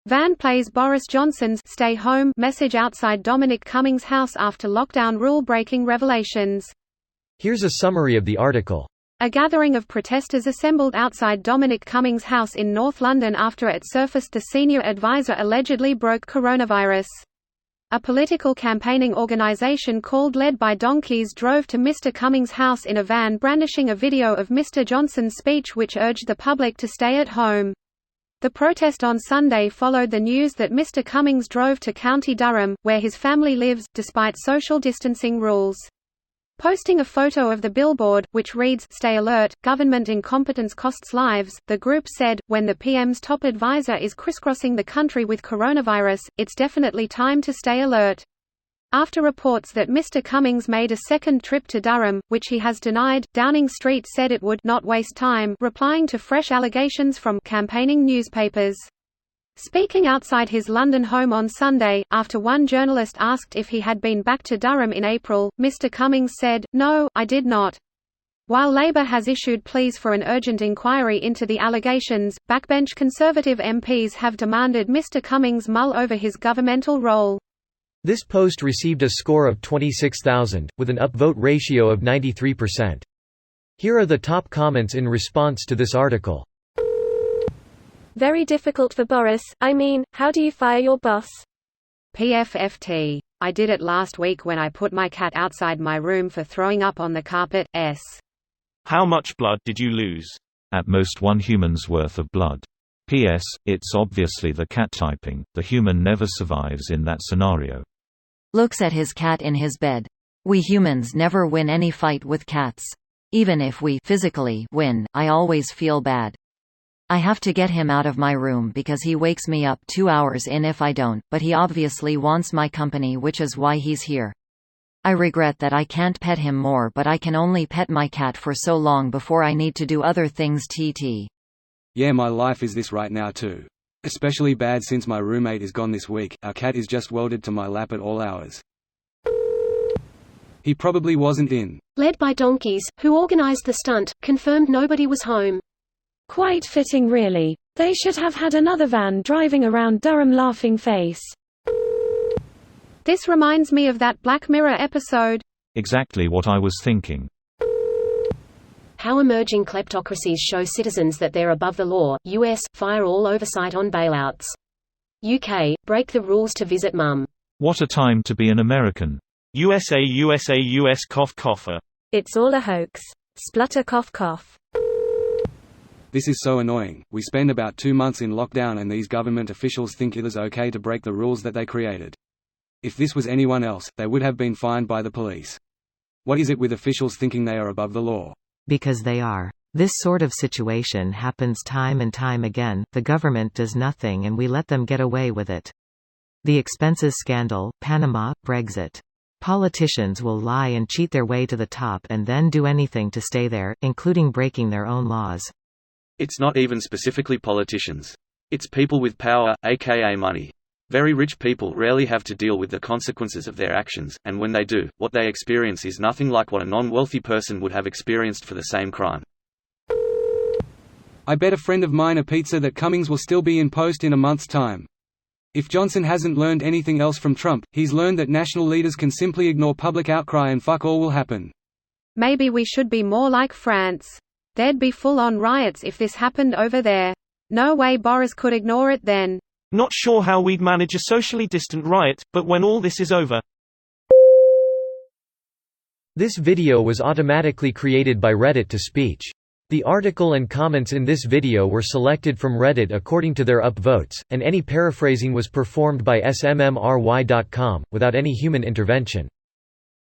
Van plays Boris Johnson's "Stay Home" message outside Dominic Cummings' house after lockdown rule-breaking revelations. Here's a summary of the article. A gathering of protesters assembled outside Dominic Cummings' house in North London after it surfaced the senior advisor allegedly broke coronavirus. A political campaigning organisation called Led by Donkeys drove to Mr. Cummings' house in a van brandishing a video of Mr. Johnson's speech which urged the public to stay at home. The protest on Sunday followed the news that Mr. Cummings drove to County Durham, where his family lives, despite social distancing rules. Posting a photo of the billboard, which reads, "Stay alert, government incompetence costs lives," the group said, "When the PM's top advisor is crisscrossing the country with coronavirus, it's definitely time to stay alert." After reports that Mr. Cummings made a second trip to Durham, which he has denied, Downing Street said it would not waste time replying to fresh allegations from campaigning newspapers. Speaking outside his London home on Sunday, after one journalist asked if he had been back to Durham in April, Mr. Cummings said, "No, I did not." While Labour has issued pleas for an urgent inquiry into the allegations, backbench Conservative MPs have demanded Mr. Cummings mull over his governmental role. This post received a score of 26,000, with an upvote ratio of 93%. Here are the top comments in response to this article. Very difficult for Boris, I mean, how do you fire your boss? PFFT. I did it last week when I put my cat outside my room for throwing up on the carpet. How much blood did you lose? At most 1 human's worth of blood. PS, it's obviously the cat typing, the human never survives in that scenario. Looks at his cat in his bed. We humans never win any fight with cats. Even if we physically win, I always feel bad. I have to get him out of my room because he wakes me up 2 hours in if I don't, but he obviously wants my company, which is why he's here. I regret that I can't pet him more, but I can only pet my cat for so long before I need to do other things. Yeah, my life is this right now too. Especially bad since my roommate is gone this week. Our cat is just welded to my lap at all hours. He probably wasn't in. Led by Donkeys, who organised the stunt, confirmed nobody was home. Quite fitting really. They should have had another van driving around Durham laughing face. This reminds me of that Black Mirror episode. Exactly what I was thinking. How emerging kleptocracies show citizens that they're above the law. US, fire all oversight on bailouts. UK, break the rules to visit mum. What a time to be an American. USA USA US cough cougher. It's all a hoax. Splutter cough cough. This is so annoying. We spend about 2 months in lockdown and these government officials think it is okay to break the rules that they created. If this was anyone else, they would have been fined by the police. What is it with officials thinking they are above the law? Because they are. This sort of situation happens time and time again. The government does nothing and we let them get away with it. The expenses scandal, Panama, Brexit. Politicians will lie and cheat their way to the top and then do anything to stay there, including breaking their own laws. It's not even specifically politicians. It's people with power, aka money. Very rich people rarely have to deal with the consequences of their actions, and when they do, what they experience is nothing like what a non-wealthy person would have experienced for the same crime. I bet a friend of mine a pizza that Cummings will still be in post in a month's time. If Johnson hasn't learned anything else from Trump, he's learned that national leaders can simply ignore public outcry and fuck all will happen. Maybe we should be more like France. There'd be full-on riots if this happened over there. No way Boris could ignore it then. Not sure how we'd manage a socially distant riot, but when all this is over. This video was automatically created by Reddit to speech. The article and comments in this video were selected from Reddit according to their upvotes, and any paraphrasing was performed by smmry.com, without any human intervention.